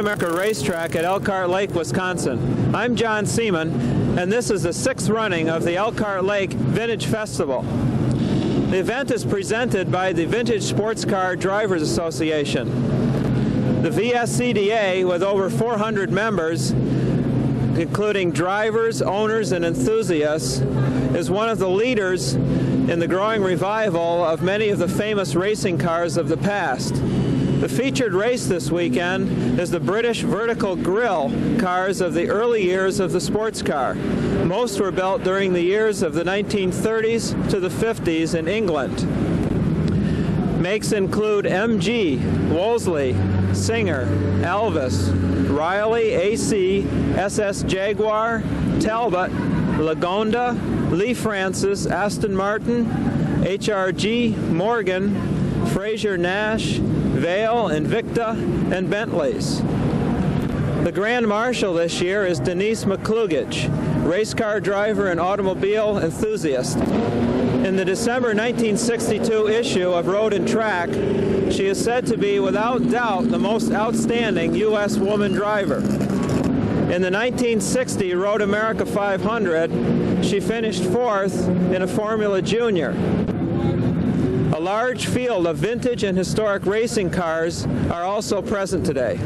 America racetrack at Elkhart Lake, Wisconsin. I'm John Seaman, and this is the 6th running of the Elkhart Lake Vintage Festival. The event is presented by the Vintage Sports Car Drivers Association. The VSCDA, with over 400 members, including drivers, owners, and enthusiasts, is one of the leaders in the growing revival of many of the famous racing cars of the past. The featured race this weekend is the British Vertical Grille cars of the early years of the sports car. Most were built during the years of the 1930s to the 50s in England. Makes include MG, Wolseley, Singer, Elvis, Riley, AC, SS Jaguar, Talbot, Lagonda, Lee Francis, Aston Martin, HRG, Morgan, Fraser Nash, Vale, Invicta, and Bentleys. The Grand Marshal this year is Denise McCluggage, race car driver and automobile enthusiast. In the December 1962 issue of Road and Track, she is said to be, without doubt, the most outstanding U.S. woman driver. In the 1960 Road America 500, she finished 4th in a Formula Junior. A large field of vintage and historic racing cars are also present today.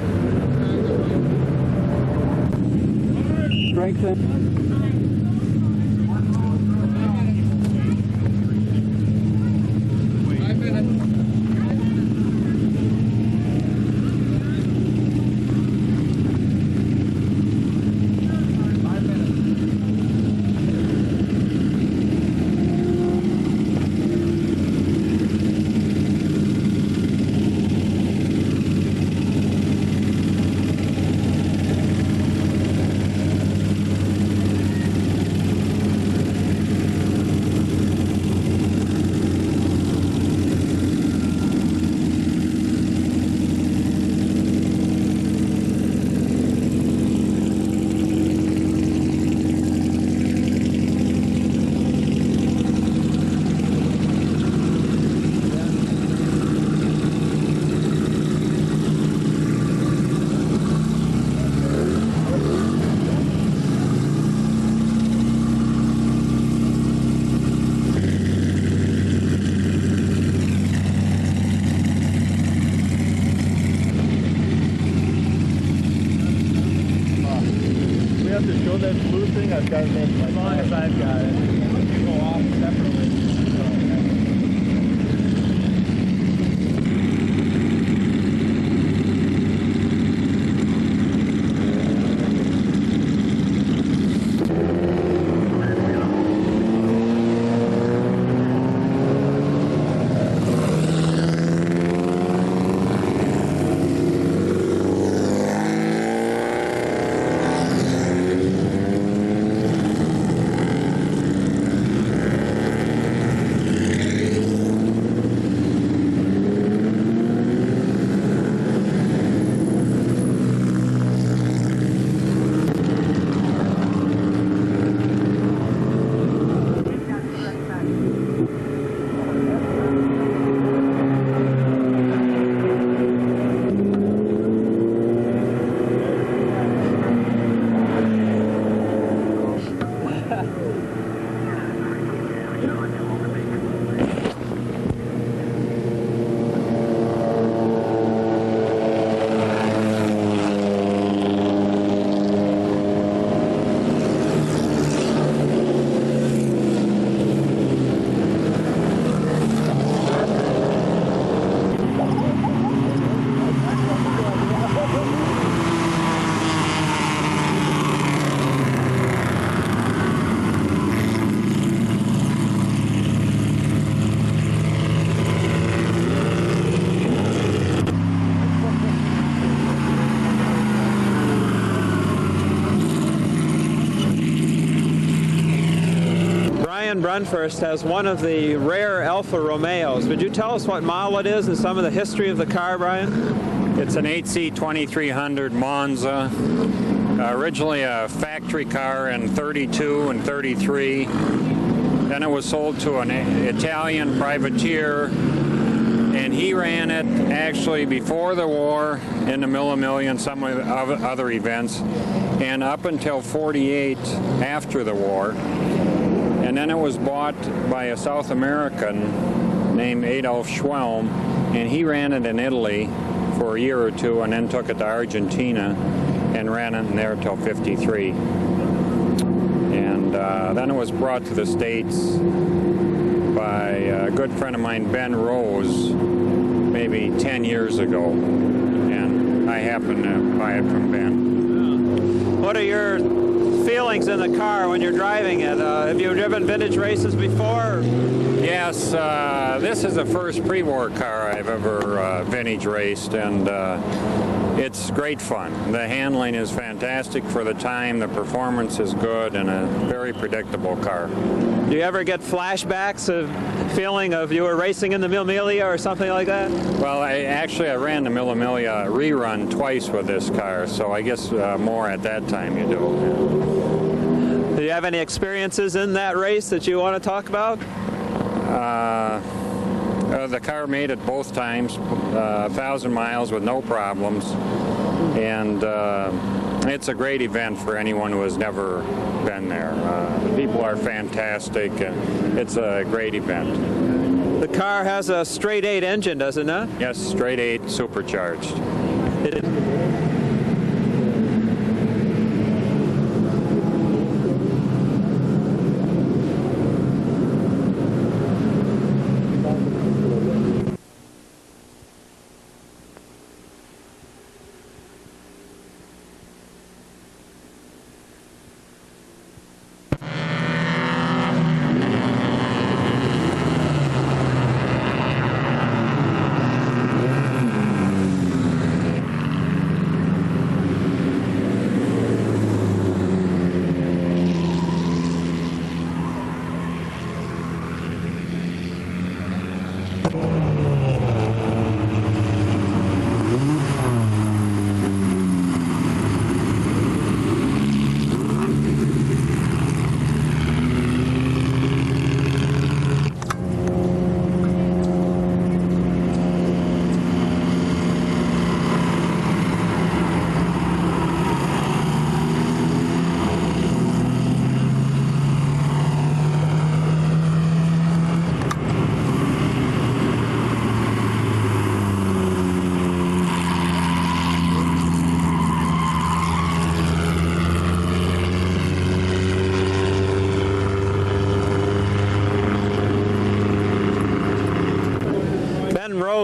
I've got it as long as I've got it. You go off separately. Brian Bunkfurst has one of the rare Alfa Romeos. Would you tell us what model it is and some of the history of the car, Brian? It's an AC2300 Monza, originally a factory car in 32 and 33. Then it was sold to an Italian privateer and he ran it actually before the war in the Millimillion and some of other events, and up until '48 after the war. And then it was bought by a South American named Adolf Schwelm, and he ran it in Italy for a year or two and then took it to Argentina and ran it in there till '53. And then it was brought to the States by a good friend of mine, Ben Rose, maybe 10 years ago, and I happened to buy it from Ben. What are your feelings in the car when you're driving it? Have you driven vintage races before? Yes, this is the first pre-war car I've ever vintage raced, and it's great fun. The handling is fantastic for the time, the performance is good, and a very predictable car. Do you ever get flashbacks of feeling of you were racing in the Mille or something like that? Well, I ran the Mille rerun twice with this car, so I guess more at that time you do. Do you have any experiences in that race that you want to talk about? The car made it both times, 1,000 miles with no problems, and it's a great event for anyone who has never been there. The people are fantastic, and it's a great event. The car has a straight 8 engine, does it not? Yes, straight 8 supercharged.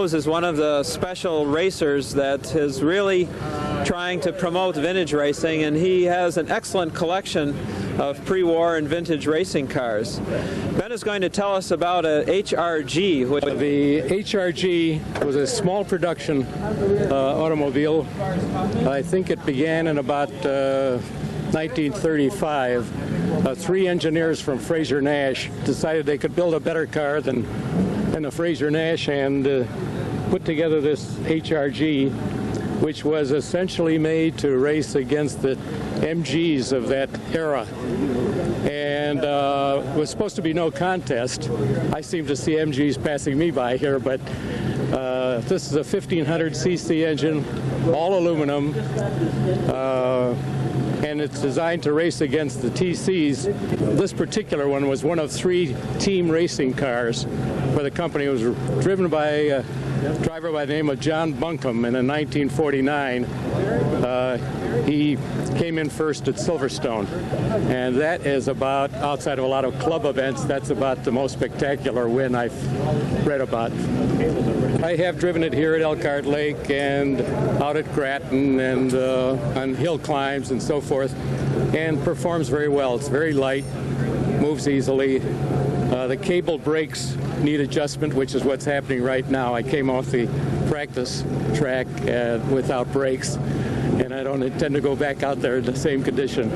Is one of the special racers that is really trying to promote vintage racing, and he has an excellent collection of pre-war and vintage racing cars. Ben is going to tell us about a HRG. The HRG was a small production automobile. I think it began in about 1935. 3 engineers from Fraser-Nash decided they could build a better car than the Fraser-Nash, and put together this HRG, which was essentially made to race against the MGs of that era. And it was supposed to be no contest. I seem to see MGs passing me by here, but this is a 1500cc engine, all aluminum, and it's designed to race against the TCs. This particular one was one of 3 team racing cars for the company. It was driven by a driver by the name of John Bunkum, and in 1949 he came in first at Silverstone, and that is about, outside of a lot of club events, that's about the most spectacular win I've read about. I have driven it here at Elkhart Lake and out at Grattan and on hill climbs and so forth, and performs very well. It's very light, moves easily. The cable brakes need adjustment, which is what's happening right now. I came off the practice track without brakes, and I don't intend to go back out there in the same condition.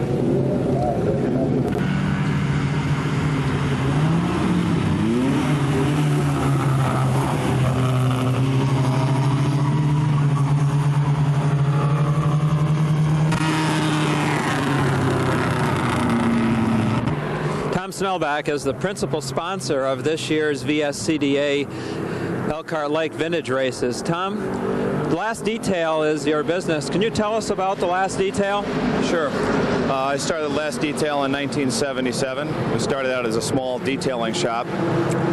Snellback is the principal sponsor of this year's VSCDA Elkhart Lake Vintage Races. Tom, the last detail is your business. Can you tell us about the last detail? Sure. I started Last Detail in 1977. We started out as a small detailing shop,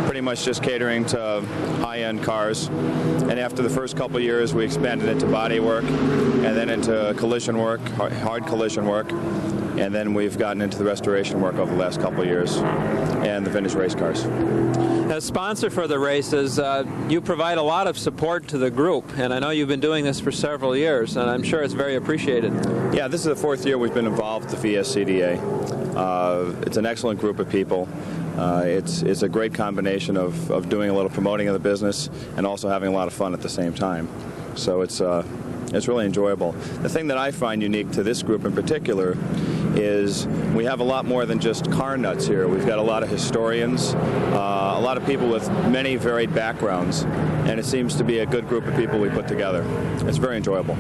pretty much just catering to high-end cars. And after the first couple of years, we expanded into body work and then into collision work, hard collision work. And then we've gotten into the restoration work over the last couple of years and the vintage race cars. As sponsor for the races, you provide a lot of support to the group, and I know you've been doing this for several years, and I'm sure it's very appreciated. Yeah, this is the fourth year we've been involved with the VSCDA. It's an excellent group of people. It's a great combination of doing a little promoting of the business and also having a lot of fun at the same time. So it's really enjoyable. The thing that I find unique to this group in particular is we have a lot more than just car nuts here. We've got a lot of historians, a lot of people with many varied backgrounds, and it seems to be a good group of people we put together. It's very enjoyable.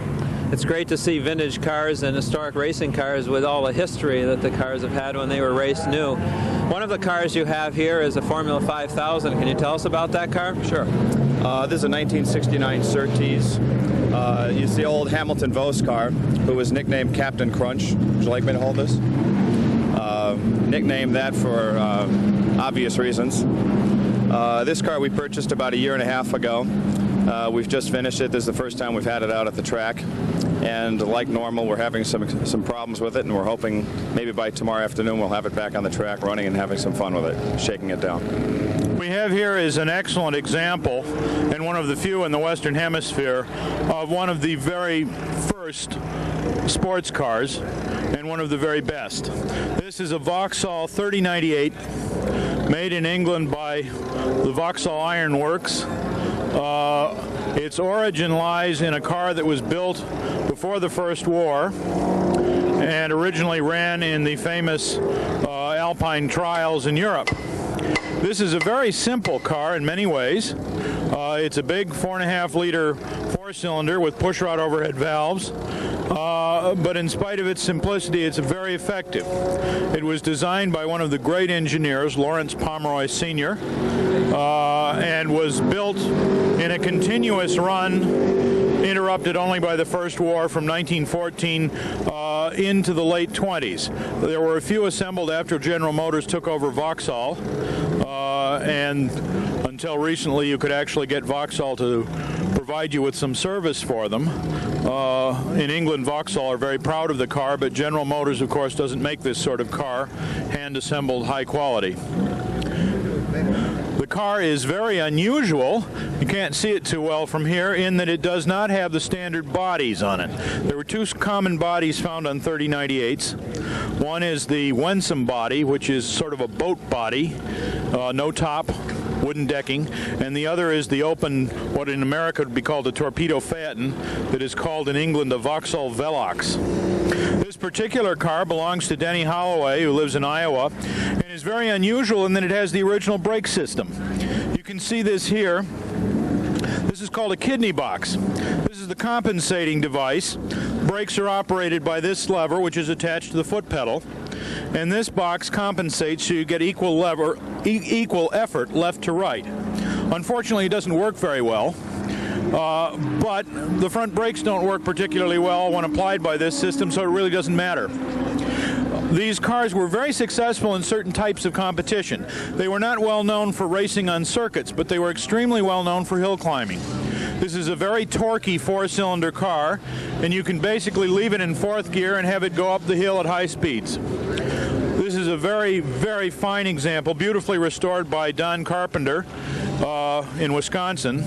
It's great to see vintage cars and historic racing cars with all the history that the cars have had when they were raced new. One of the cars you have here is a Formula 5000. Can you tell us about that car? Sure. This is a 1969 Surtees. It's the old Hamilton Vos car, who was nicknamed Captain Crunch. Would you like me to hold this? Nicknamed that for obvious reasons. This car we purchased about a year and a half ago. We've just finished it. This is the first time we've had it out at the track. And like normal, we're having some problems with it, and we're hoping maybe by tomorrow afternoon we'll have it back on the track running and having some fun with it, shaking it down. We have here is an excellent example, and one of the few in the Western Hemisphere, of one of the very first sports cars and one of the very best. This is a Vauxhall 3098 made in England by the Vauxhall Iron Works. Its origin lies in a car that was built before the First War and originally ran in the famous Alpine trials in Europe. This is a very simple car in many ways. It's a big 4.5-liter four-cylinder with pushrod overhead valves, but in spite of its simplicity, it's very effective. It was designed by one of the great engineers, Lawrence Pomeroy Sr., and was built in a continuous run, interrupted only by the First War from 1914 into the late 20s. There were a few assembled after General Motors took over Vauxhall, and until recently you could actually get Vauxhall to provide you with some service for them. In England, Vauxhall are very proud of the car, but General Motors, of course, doesn't make this sort of car, hand-assembled, high quality. The car is very unusual. You can't see it too well from here in that it does not have the standard bodies on it. There were two common bodies found on 3098s. One is the Wensum body, which is sort of a boat body, no top, wooden decking, and the other is the open, what in America would be called a torpedo phaeton, that is called in England a Vauxhall Velox. This particular car belongs to Denny Halloway, who lives in Iowa, and is very unusual in that it has the original brake system. You can see this here. This is called a kidney box. This is the compensating device. Brakes are operated by this lever, which is attached to the foot pedal, and this box compensates so you get equal effort left to right. Unfortunately, it doesn't work very well. But the front brakes don't work particularly well when applied by this system, so it really doesn't matter. These cars were very successful in certain types of competition. They were not well known for racing on circuits, but they were extremely well known for hill climbing. This is a very torquey four-cylinder car, and you can basically leave it in fourth gear and have it go up the hill at high speeds. This is a very, very fine example, beautifully restored by Don Carpenter in Wisconsin,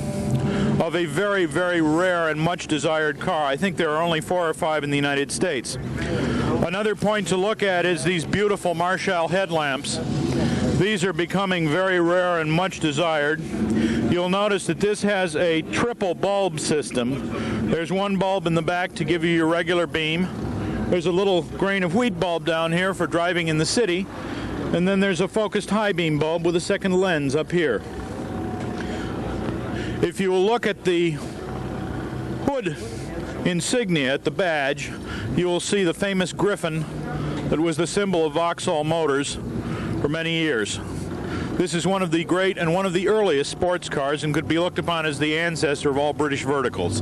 of a very, very rare and much desired car. I think there are only 4 or 5 in the United States. Another point to look at is these beautiful Marshall headlamps. These are becoming very rare and much desired. You'll notice that this has a triple bulb system. There's one bulb in the back to give you your regular beam. There's a little grain of wheat bulb down here for driving in the city. And then there's a focused high beam bulb with a second lens up here. If you will look at the hood insignia at the badge, you will see the famous griffin that was the symbol of Vauxhall Motors for many years. This is one of the great and one of the earliest sports cars and could be looked upon as the ancestor of all British verticals.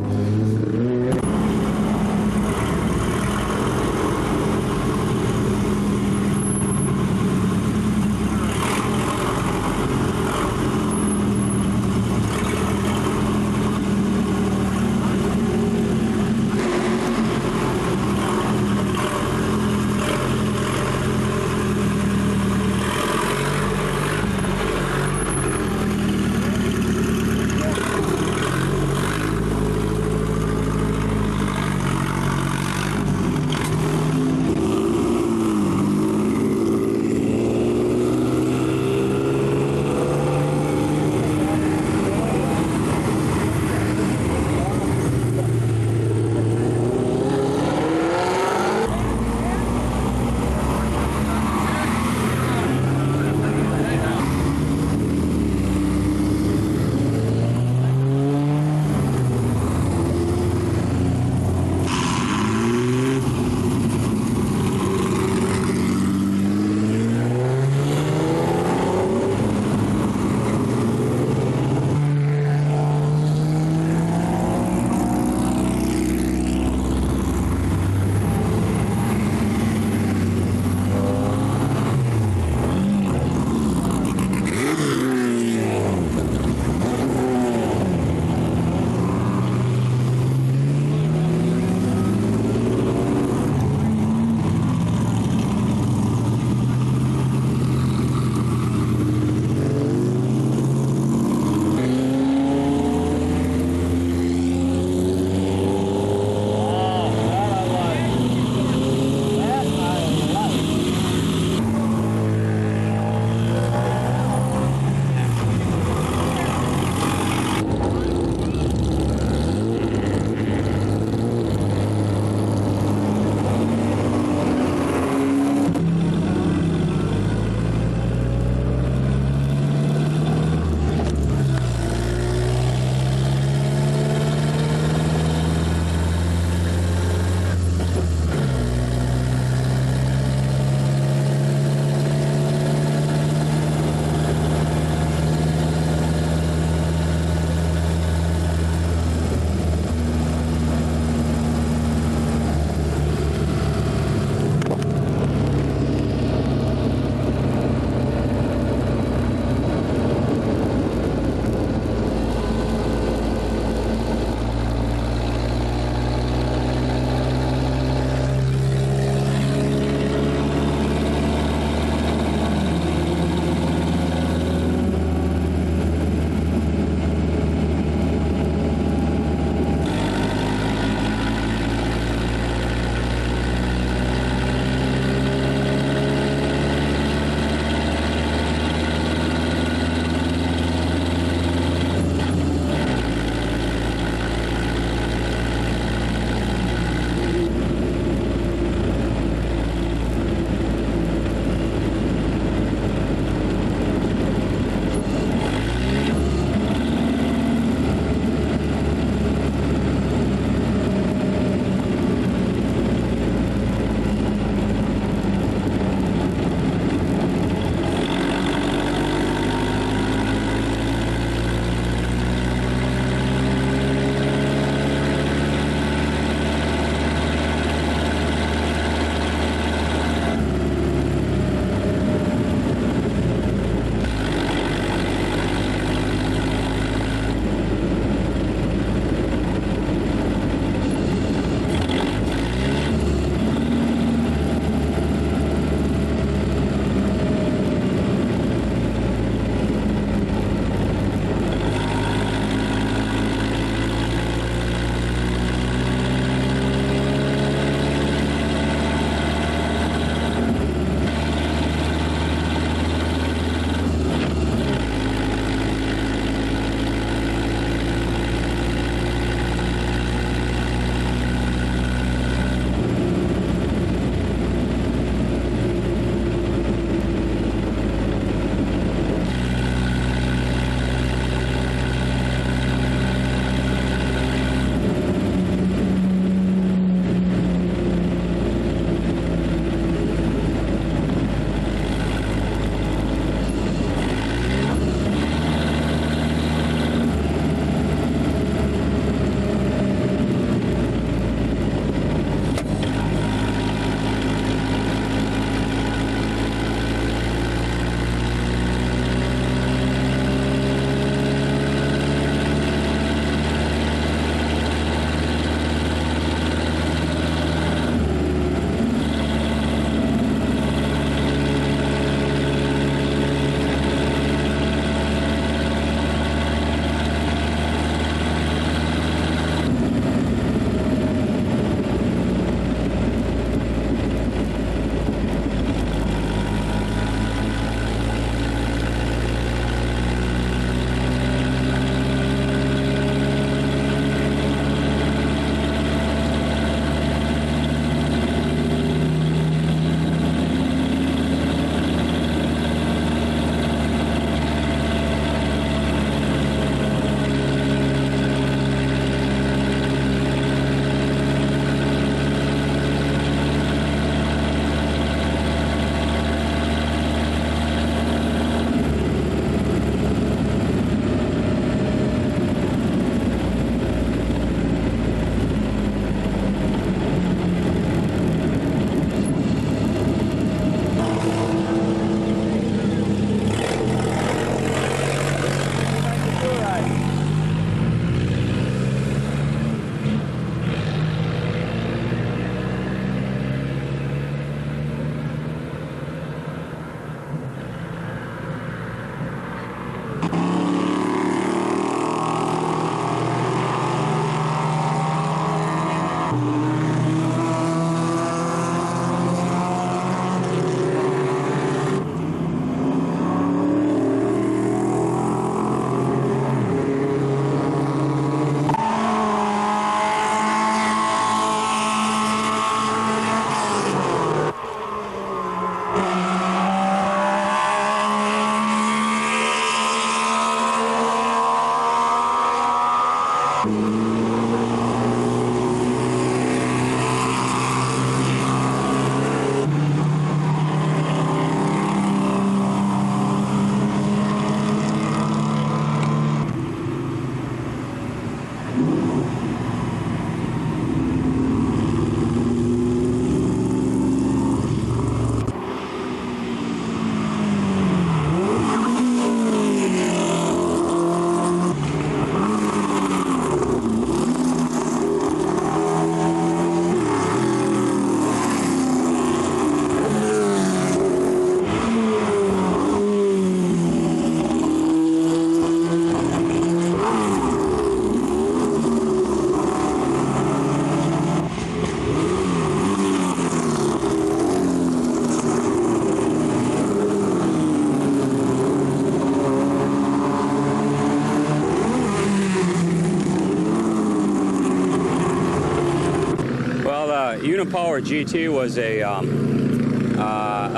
Unipower GT was a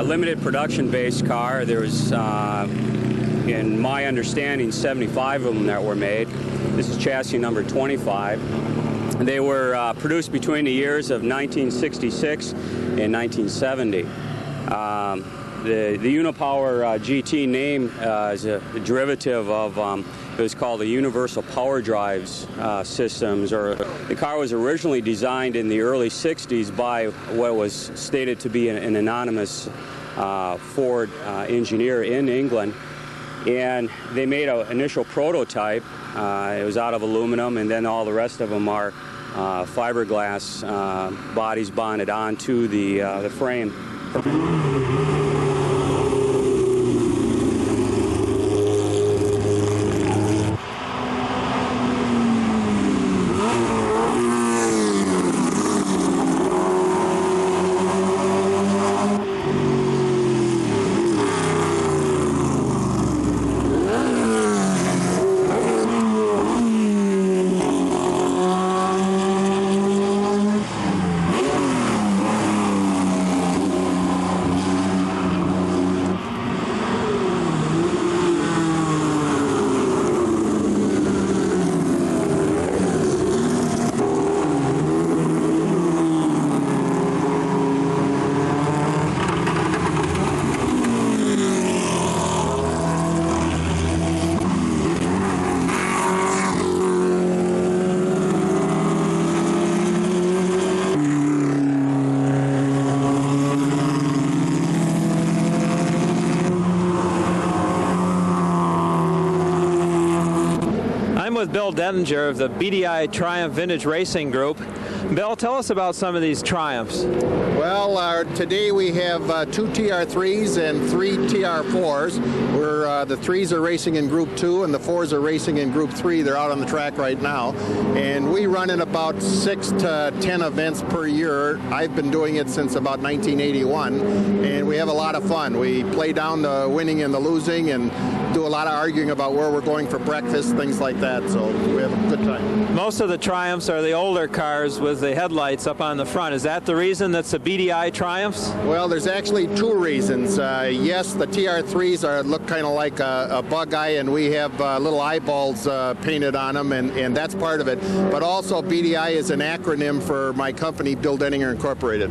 limited production-based car. There was, in my understanding, 75 of them that were made. This is chassis number 25. They were produced between the years of 1966 and 1970. The Unipower GT name is a derivative of it was called the Universal Power Drives systems. Or the car was originally designed in the early 60s by what was stated to be an anonymous Ford engineer in England, and they made an initial prototype. It was out of aluminum, and then all the rest of them are fiberglass bodies bonded onto the frame. With Bill Denninger of the BDI Triumph Vintage Racing Group. Bill, tell us about some of these Triumphs. Well, today we have 2 TR3s and 3 TR4s. The 3s are racing in Group 2 and the 4s are racing in Group 3. They're out on the track right now. And we run in about 6 to 10 events per year. I've been doing it since about 1981. And we have a lot of fun. We play down the winning and the losing and do a lot of arguing about where we're going for breakfast, things like that. So we have a good time. Most of the Triumphs are the older cars with the headlights up on the front. Is that the reason that's the BDI Triumphs? Well, there's actually 2 reasons. Yes, the TR3s look kind of like a bug eye, and we have little eyeballs painted on them, and that's part of it. But also, BDI is an acronym for my company, Bill Denninger Incorporated.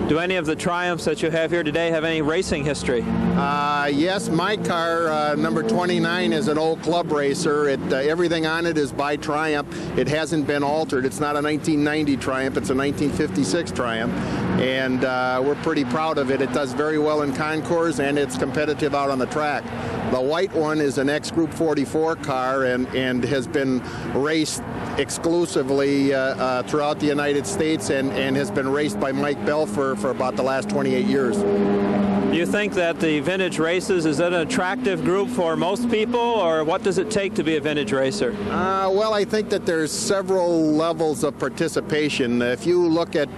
Do any of the Triumphs that you have here today have any racing history? Yes, my car, number 29, is an old club racer. Everything on it is by Triumph. It hasn't been altered. It's not a 1990 Triumph. It's a 1956 Triumph. And we're pretty proud of it. It does very well in concours, and it's competitive out on the track. The white one is an ex-Group 44 car and has been raced exclusively throughout the United States and has been raced by Mike Bell for about the last 28 years. Do you think that the vintage races, is it an attractive group for most people, or what does it take to be a vintage racer? Well, I think that there's several levels of participation. If you look at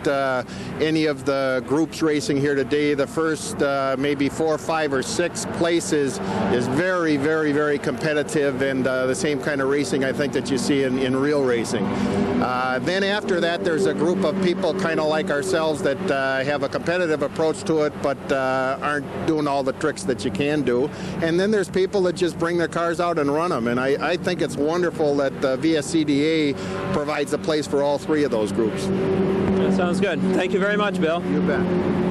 any of the groups racing here today, the first maybe 4, 5, or 6 places is very, very, very competitive, and the same kind of racing I think that you see in real racing. Then after that, there's a group of people kind of like ourselves that have a competitive approach to it, but aren't doing all the tricks that you can do. And then there's people that just bring their cars out and run them. And I think it's wonderful that VSCDA provides a place for all three of those groups. That sounds good. Thank you very much, Bill. You bet.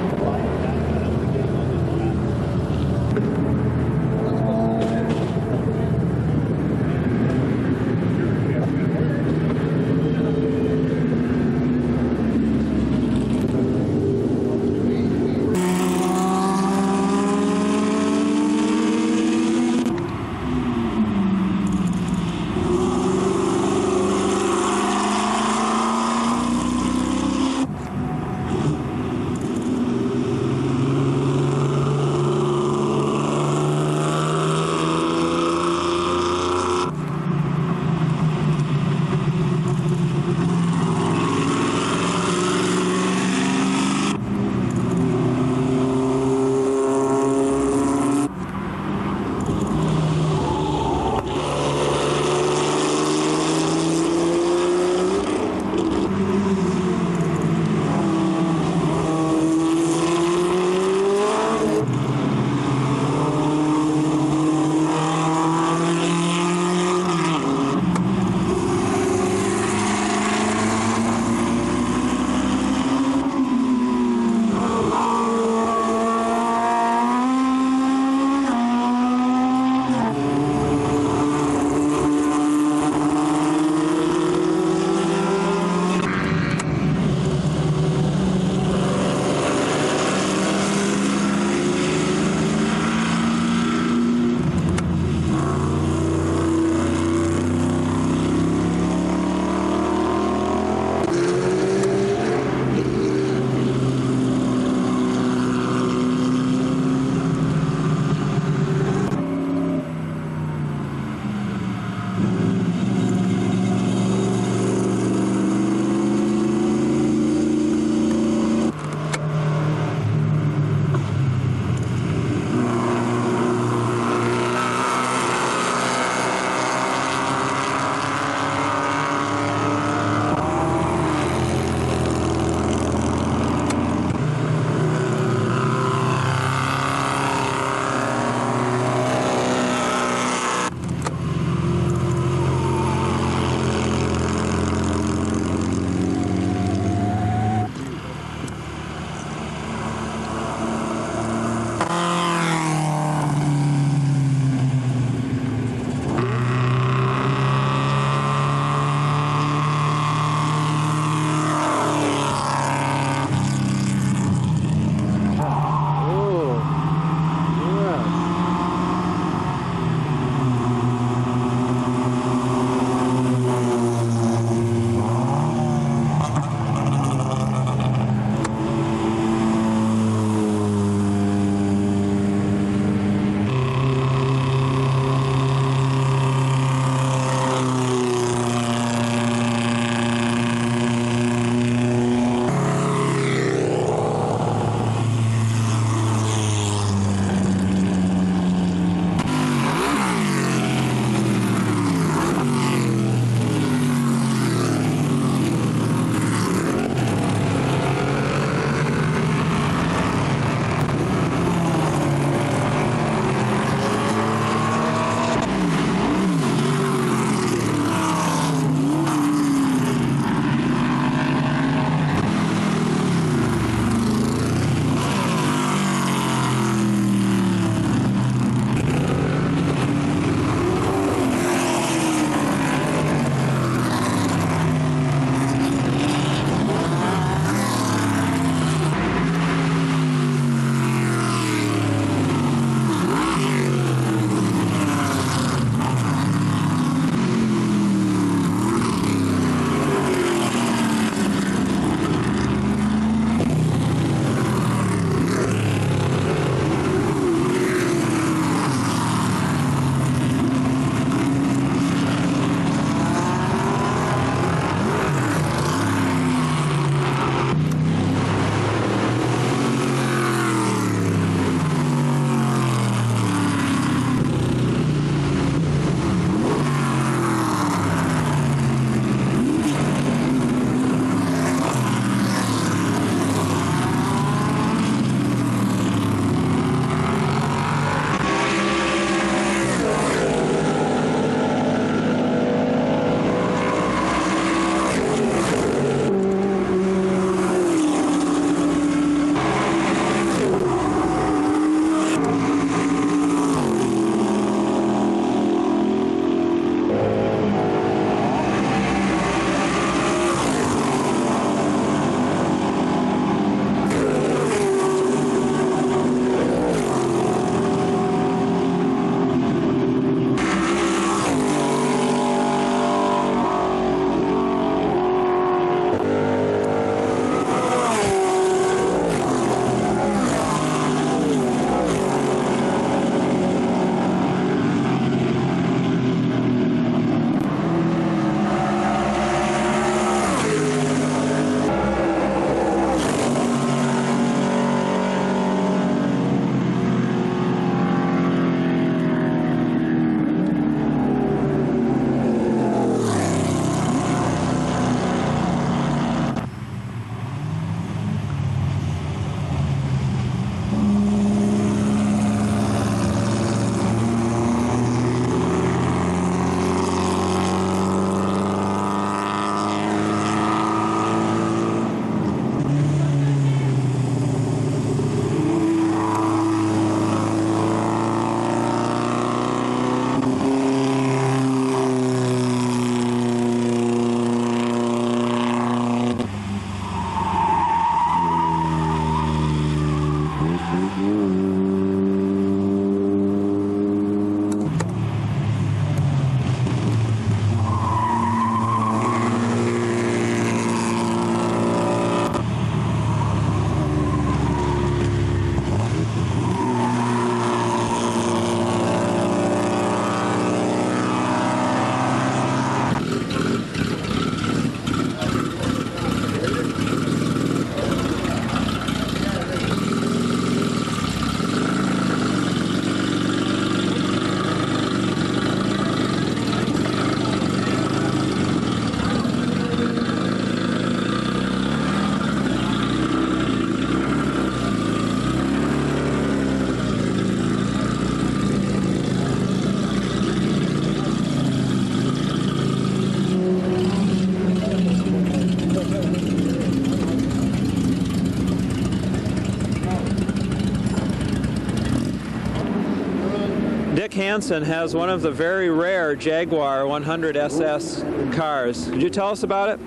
Hansen has one of the very rare Jaguar 100 SS cars. Could you tell us about it?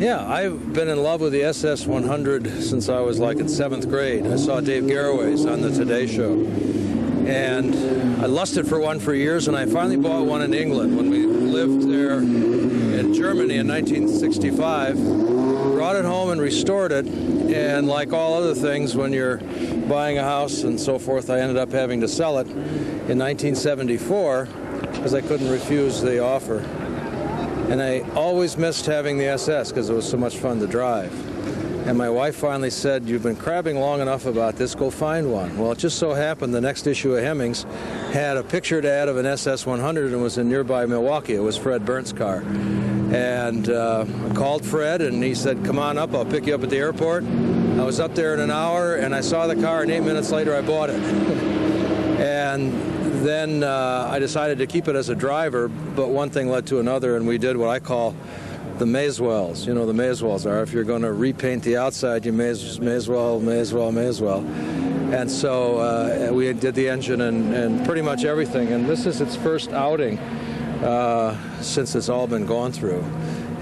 Yeah, I've been in love with the SS 100 since I was like in 7th grade. I saw Dave Garraway's on the Today Show. And I lusted for one for years, and I finally bought one in England when we lived there in Germany in 1965. Brought it home and restored it, and like all other things, when you're buying a house and so forth, I ended up having to sell it in 1974 because I couldn't refuse the offer. And I always missed having the SS because it was so much fun to drive. And my wife finally said, "You've been crabbing long enough about this, go find one." Well, it just so happened the next issue of Hemmings had a pictured ad of an SS 100 and was in nearby Milwaukee. It was Fred Burntt's car. And I called Fred, and he said, "Come on up, I'll pick you up at the airport." I was up there in an hour, and I saw the car, and 8 minutes later I bought it. And then I decided to keep it as a driver, but one thing led to another, and we did what I call the Mayswells. You know, the Mayswells are, if you're going to repaint the outside, you may as well. And so we did the engine and pretty much everything. And this is its first outing since it's all been gone through.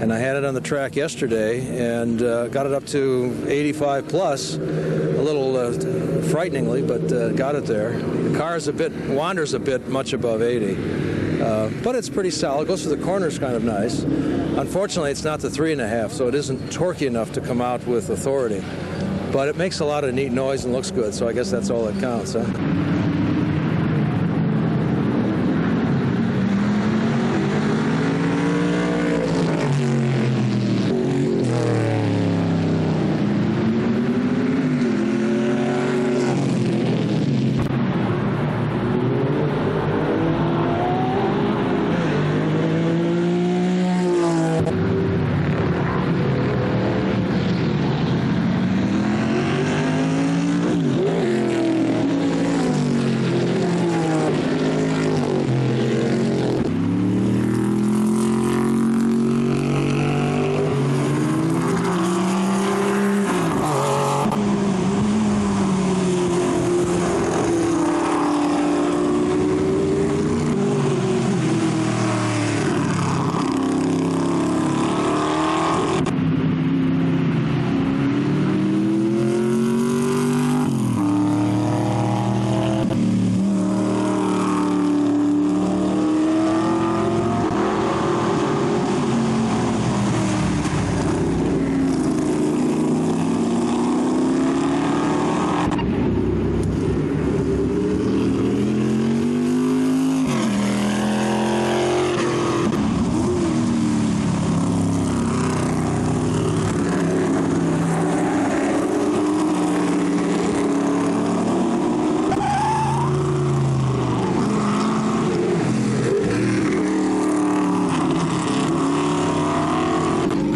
And I had it on the track yesterday and got it up to 85 plus, a little frighteningly, but got it there. The car is wanders a bit much above 80. But it's pretty solid. Goes to the corners kind of nice. Unfortunately, it's not the 3.5, so it isn't torquey enough to come out with authority. But it makes a lot of neat noise and looks good, so I guess that's all that counts, huh?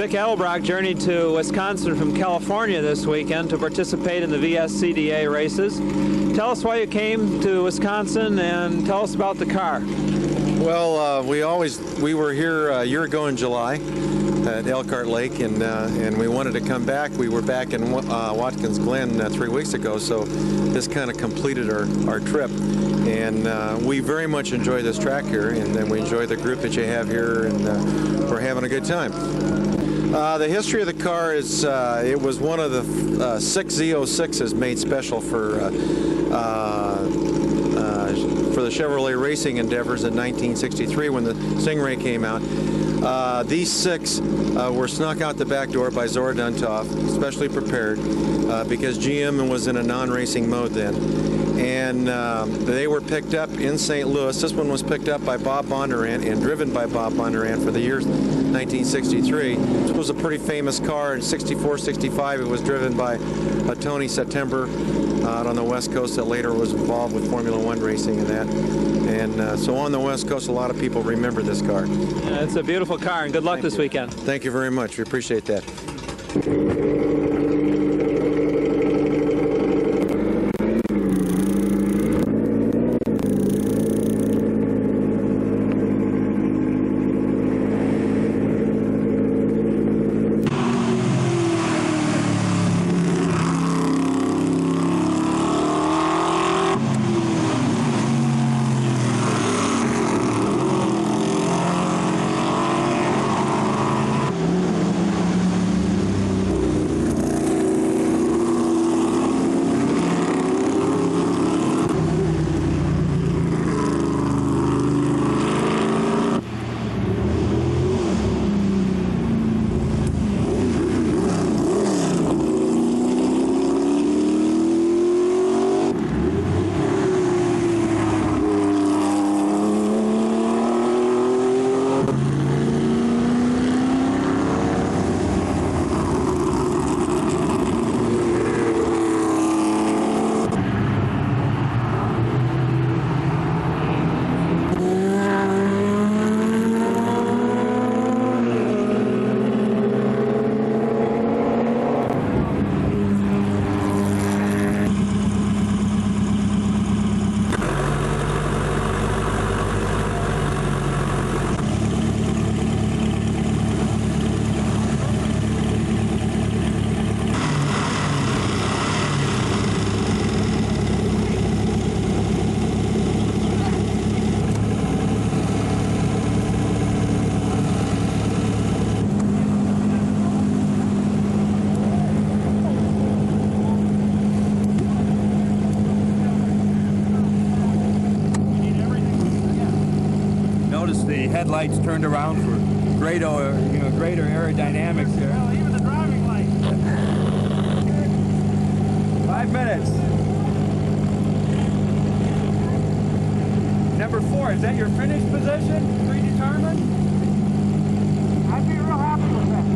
Dick Edelbrock journeyed to Wisconsin from California this weekend to participate in the VSCDA races. Tell us why you came to Wisconsin and tell us about the car. Well, we were here a year ago in July at Elkhart Lake, and we wanted to come back. We were back in Watkins Glen 3 weeks ago, so this kind of completed our trip. And we very much enjoy this track here, and then we enjoy the group that you have here, and we're having a good time. The history of the car is it was one of the 6 Z06s made special for the Chevrolet racing endeavors in 1963 when the Stingray came out. These 6 were snuck out the back door by Zora Duntov, specially prepared, because GM was in a non-racing mode then. And they were picked up in St. Louis. This one was picked up by Bob Bondurant and driven by Bob Bondurant for the year 1963. This was a pretty famous car. In 64, 65, it was driven by Tony September out on the West Coast that later was involved with Formula One racing and that. And so on the West Coast, a lot of people remember this car. Yeah, it's a beautiful car, and good luck this weekend. Thank you very much. We appreciate that. headlights turned around for greater aerodynamics here. Well, even the driving light. 5 minutes. Number 4, is that your finish position? Predetermined? I'd be real happy with that.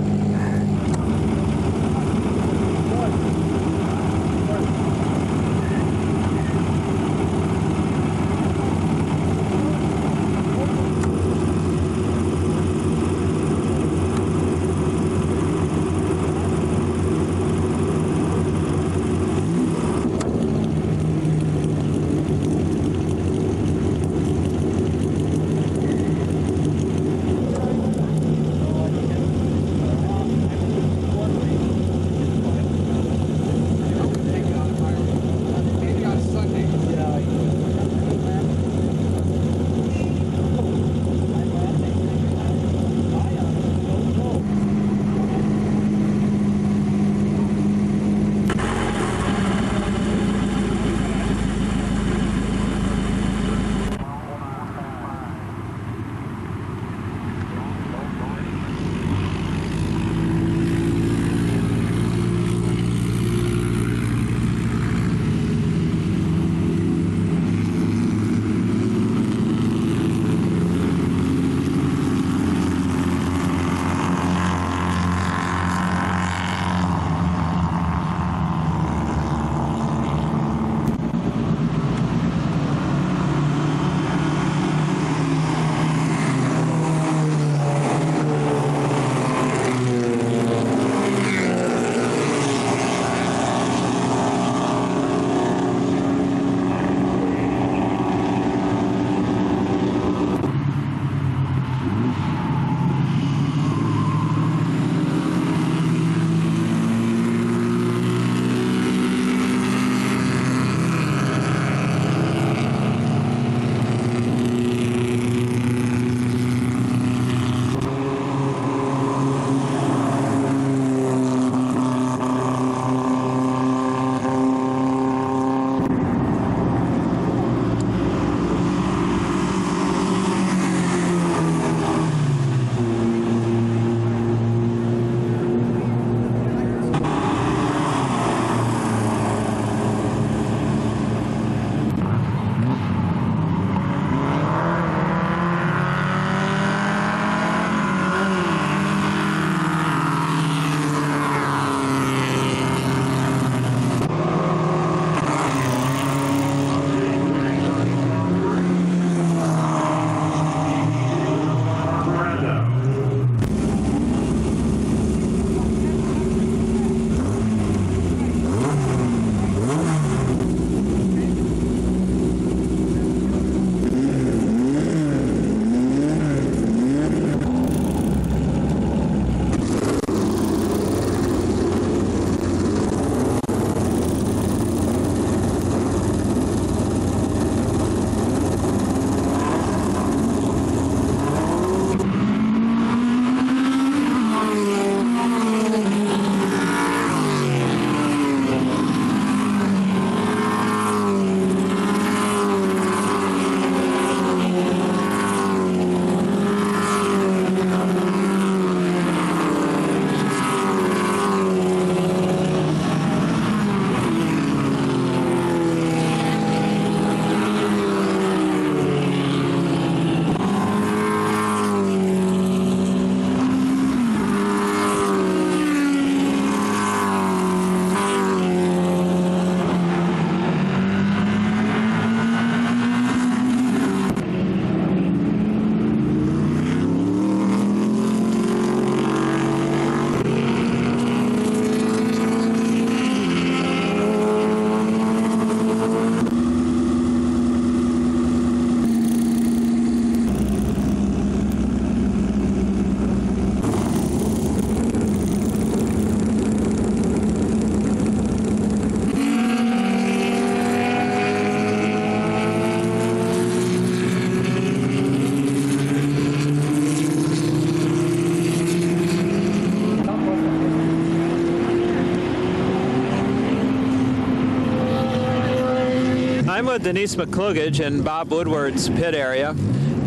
I'm with Denise McCluggage in Bob Woodward's pit area,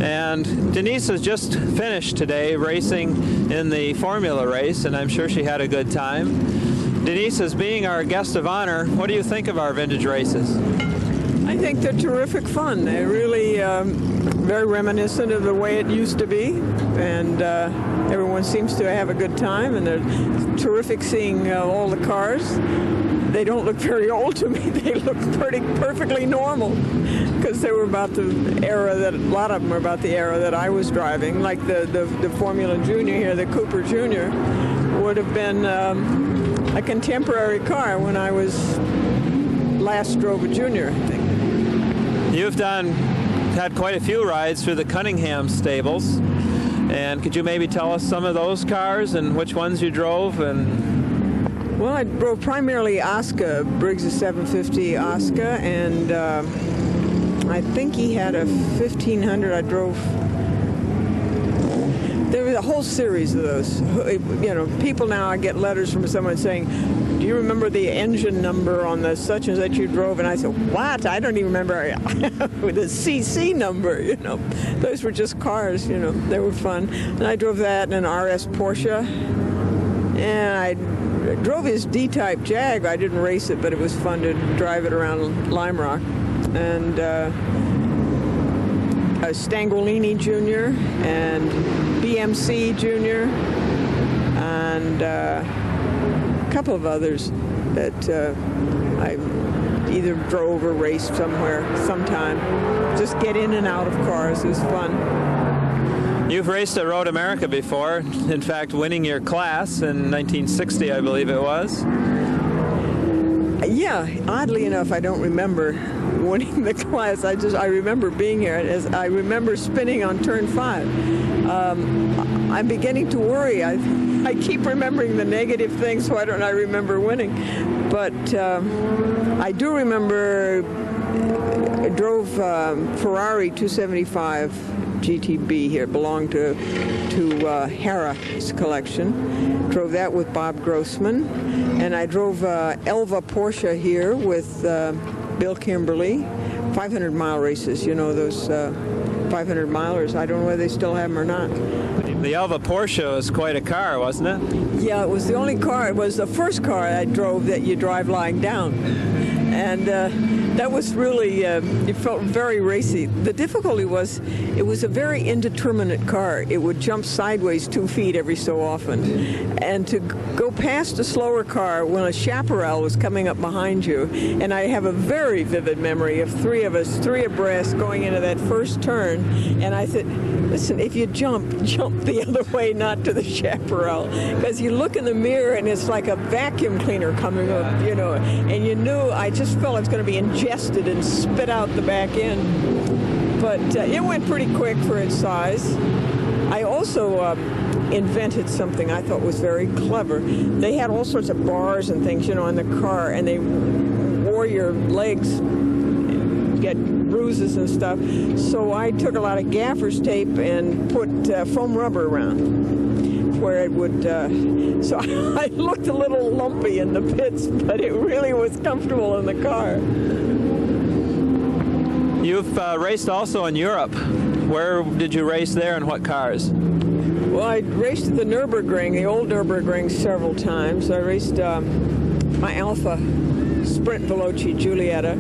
And Denise has just finished today racing in the formula race, and I'm sure she had a good time. Denise, as being our guest of honor, what do you think of our vintage races? I think they're terrific fun. They're really very reminiscent of the way it used to be, and everyone seems to have a good time, and they're terrific seeing all the cars. They don't look very old to me. They look perfectly normal, because they were about the era that, a lot of them are about the era that I was driving, like the Formula Junior here, the Cooper Junior, would have been a contemporary car when I was last drove a Junior, I think. You've had quite a few rides through the Cunningham stables, and could you maybe tell us some of those cars and which ones you drove? Well, I drove primarily Asca, Briggs' 750 Asca, and I think he had a 1500. I drove. There was a whole series of those. You know, people now, I get letters from someone saying, "Do you remember the engine number on the such and such you drove?" And I said, "What? I don't even remember the CC number." You know, those were just cars. You know, they were fun. And I drove that in an RS Porsche, and I drove his D-type Jag. I didn't race it, but it was fun to drive it around Lime Rock. And a Stangolini Jr. and BMC Jr. and a couple of others that I either drove or raced somewhere sometime. Just get in and out of cars. It was fun. You've raced at Road America before, in fact winning your class in 1960, I believe it was. Yeah, oddly enough, I don't remember winning the class. I remember being here. I remember spinning on turn 5. I'm beginning to worry. I keep remembering the negative things, so why don't I remember winning? But I do remember I drove Ferrari 275 GTB here, belonged to Hara's collection. Drove that with Bob Grossman. And I drove Elva Porsche here with Bill Kimberly. 500-mile races, you know, those 500-milers. I don't know whether they still have them or not. The Elva Porsche was quite a car, wasn't it? Yeah, it was the only car. It was the first car I drove that you drive lying down. And that was really, it felt very racy. The difficulty was, it was a very indeterminate car. It would jump sideways 2 feet every so often. And to go past a slower car when a chaparral was coming up behind you, and I have a very vivid memory of 3 of us, 3 abreast, going into that first turn, and I said, listen, if you jump the other way, not to the chaparral, because you look in the mirror and it's like a vacuum cleaner coming up, you know, and you knew, I just felt I was going to be ingested and spit out the back end. But it went pretty quick for its size. I also invented something I thought was very clever. They had all sorts of bars and things, you know, in the car, and they wore your legs, get bruises and stuff. So I took a lot of gaffer's tape and put foam rubber around where it would, so I looked a little lumpy in the pits, but it really was comfortable in the car. You've raced also in Europe. Where did you race there and what cars? Well, I raced at the Nürburgring, the old Nürburgring, several times. I raced my Alfa Sprint Veloci Giulietta.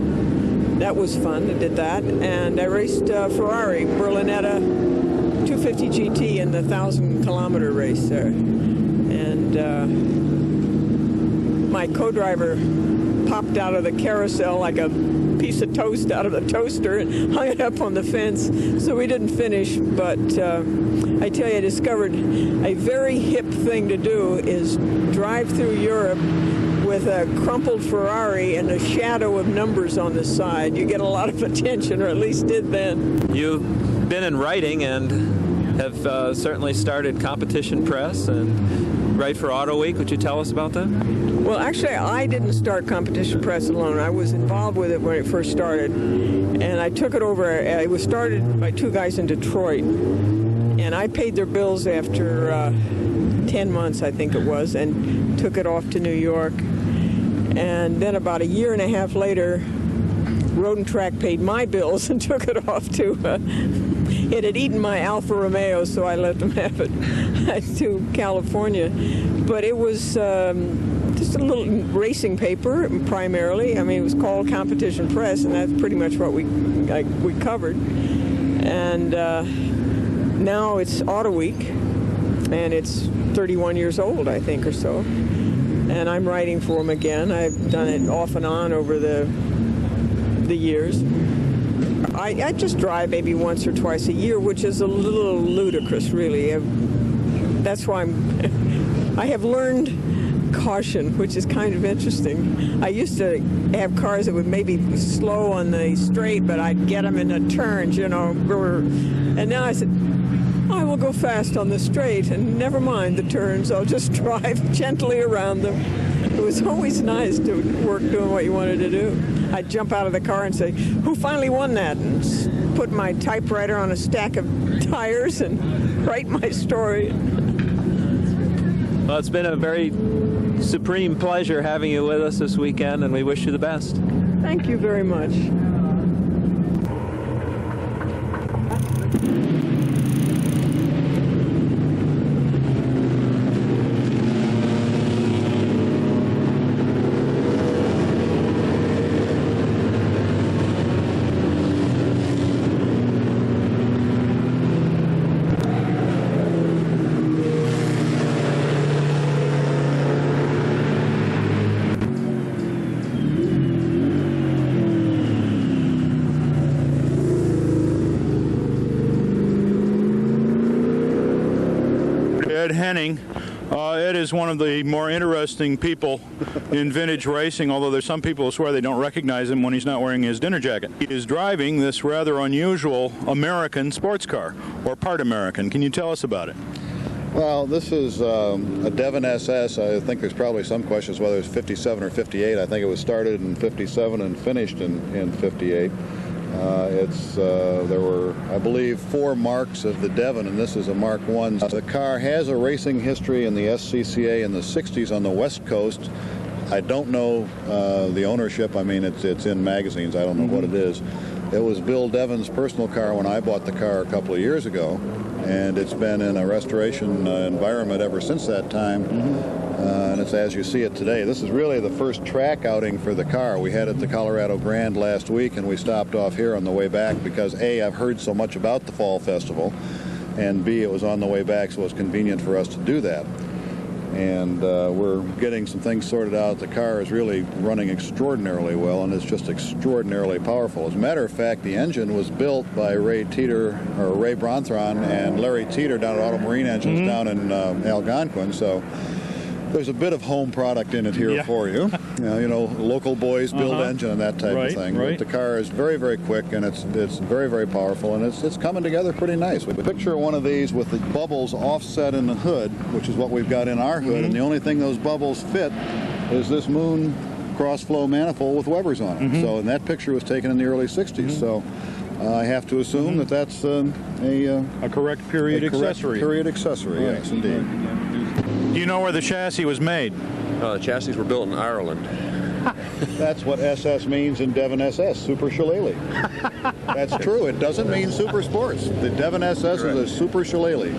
That was fun. I did that. And I raced Ferrari Berlinetta 250 GT in the 1,000-kilometer race there. And my co-driver popped out of the carousel like a piece of toast out of the toaster and hung it up on the fence, so we didn't finish. But I tell you, I discovered a very hip thing to do is drive through Europe with a crumpled Ferrari and a shadow of numbers on the side. You get a lot of attention, or at least did then. You've been in writing and have certainly started competition press and write for Auto Week. Would you tell us about that? Well, actually, I didn't start competition press alone. I was involved with it when it first started, and I took it over. It was started by 2 guys in Detroit, and I paid their bills after 10 months, I think it was, and took it off to New York. And then about a year and a half later, Road and Track paid my bills and took it off to It had eaten my Alfa Romeo, so I let them have it to California. But it was just a little racing paper, primarily. I mean, it was called Competition Press, and that's pretty much what we covered. And now it's Auto Week, and it's 31 years old, I think, or so. And I'm writing for them again. I've done it off and on over the years. I just drive maybe once or twice a year, which is a little ludicrous, really. That's why I have learned caution, which is kind of interesting. I used to have cars that would maybe be slow on the straight, but I'd get them in the turns, you know. And now I said, I will go fast on the straight and never mind the turns. I'll just drive gently around them. It was always nice to work doing what you wanted to do. I'd jump out of the car and say, who finally won that? And put my typewriter on a stack of tires and write my story. Well, it's been a very supreme pleasure having you with us this weekend, and we wish you the best. Thank you very much. Henning. Ed is one of the more interesting people in vintage racing, although there's some people who swear they don't recognize him when he's not wearing his dinner jacket. He is driving this rather unusual American sports car, or part American. Can you tell us about it? Well, this is a Devon SS. I think there's probably some questions whether it's 57 or 58. I think it was started in 57 and finished in 58. There were, I believe, 4 marks of the Devon, and this is a Mark I. The car has a racing history in the SCCA in the 60s on the West Coast. I don't know the ownership. I mean, it's in magazines. I don't know what it is. It was Bill Devon's personal car when I bought the car a couple of years ago, and it's been in a restoration environment ever since that time. And it's as you see it today. This is really the first track outing for the car. We had it at the Colorado Grand last week, and we stopped off here on the way back because A, I've heard so much about the Fall Festival, and B, it was on the way back, so it was convenient for us to do that. And we're getting some things sorted out. The car is really running extraordinarily well, and it's just extraordinarily powerful. As a matter of fact, the engine was built by Ray Bronthron and Larry Teeter down at Auto Marine Engines down in Algonquin. So there's a bit of home product in it here for you. You know, local boys build engine and that type of thing. But the car is very, very quick, and it's very, very powerful, and it's coming together pretty nice. We picture one of these with the bubbles offset in the hood, which is what we've got in our hood, and the only thing those bubbles fit is this Moon cross-flow manifold with Webers on it. So, and that picture was taken in the early 60s. So I have to assume that that's a correct period accessory. Period accessory, yes, indeed. Do you know where the chassis was made? The chassis were built in Ireland. That's what SS means in Devon SS, Super Shillelagh. That's true. It doesn't mean Super Sports. The Devon SS is a Super Shillelagh.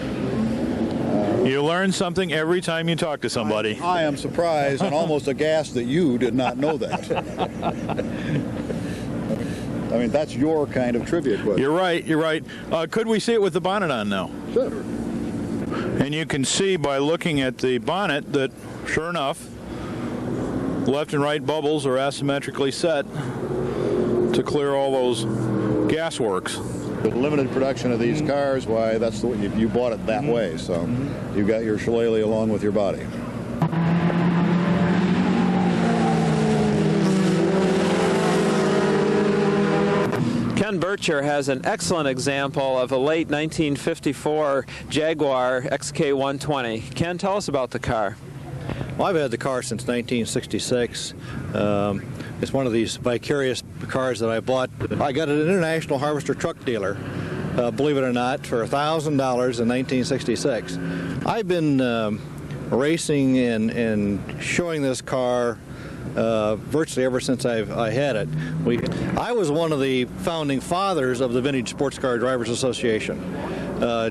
You learn something every time you talk to somebody. I am surprised and almost aghast that you did not know that. I mean, that's your kind of trivia question. You're right. You're right. Could we see it with the bonnet on now? Sure. And you can see by looking at the bonnet that, sure enough, left and right bubbles are asymmetrically set to clear all those gas works. The limited production of these cars, why, that's the way you bought it that way. So you got your shillelagh along with your body. Ken Bircher has an excellent example of a late 1954 Jaguar XK120. Ken, tell us about the car. Well, I've had the car since 1966. It's one of these vicarious cars that I bought. I got it at an International Harvester truck dealer, believe it or not, for $1,000 in 1966. I've been racing and showing this car virtually ever since I had it. I was one of the founding fathers of the Vintage Sports Car Drivers Association.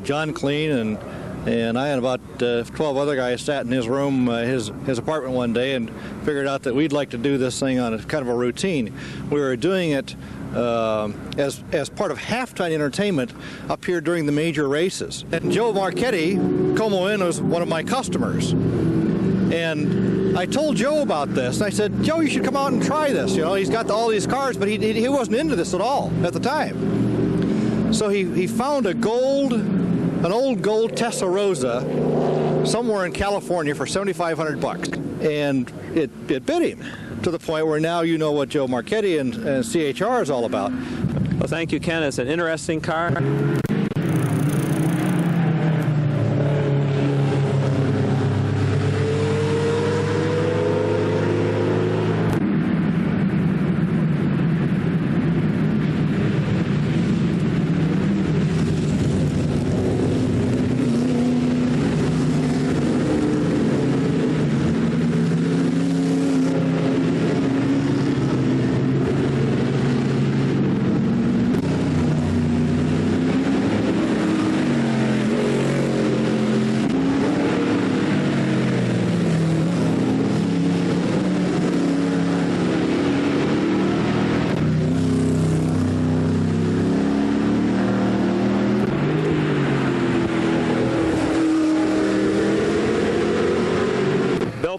John Clean and I and about 12 other guys sat in his room, his apartment one day, and figured out that we'd like to do this thing on a kind of a routine. We were doing it as part of halftime entertainment up here during the major races. And Joe Marchetti, Como Inn, was one of my customers. And I told Joe about this, and I said, Joe, you should come out and try this. You know, he's got all these cars, but he wasn't into this at all at the time. So he found an old gold Testarossa somewhere in California for $7,500, and it bit him to the point where now you know what Joe Marchetti and CHR is all about. Well, thank you, Ken. It's an interesting car.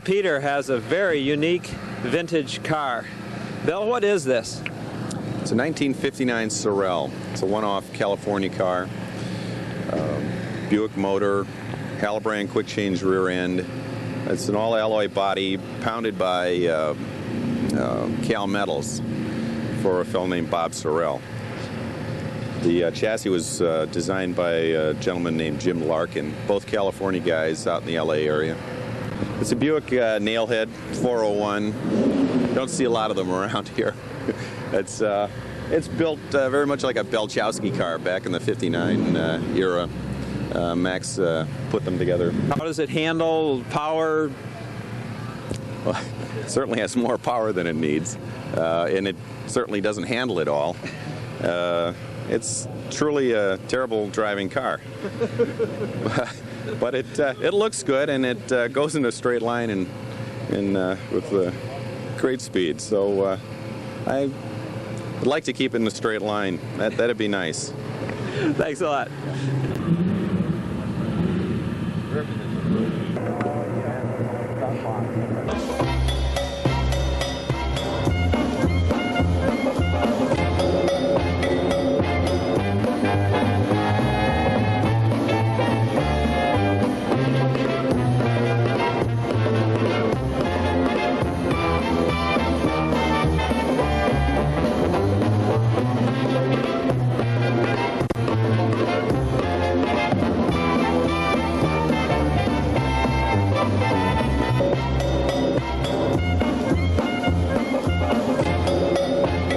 Peter has a very unique vintage car. Bill, what is this? It's a 1959 Sorel. It's a one-off California car. Buick motor, Halbrand quick change rear end. It's an all-alloy body pounded by Cal Metals for a fellow named Bob Sorel. The chassis was designed by a gentleman named Jim Larkin, both California guys out in the LA area. It's a Buick Nailhead 401. Don't see a lot of them around here. It's built very much like a Belchowski car back in the '59 era. Max put them together. How does it handle power? Well, it certainly has more power than it needs, and it certainly doesn't handle it all. It's truly a terrible driving car. But it looks good, and it goes in a straight line and with great speed. So I would like to keep it in a straight line. That'd be nice. Thanks a lot.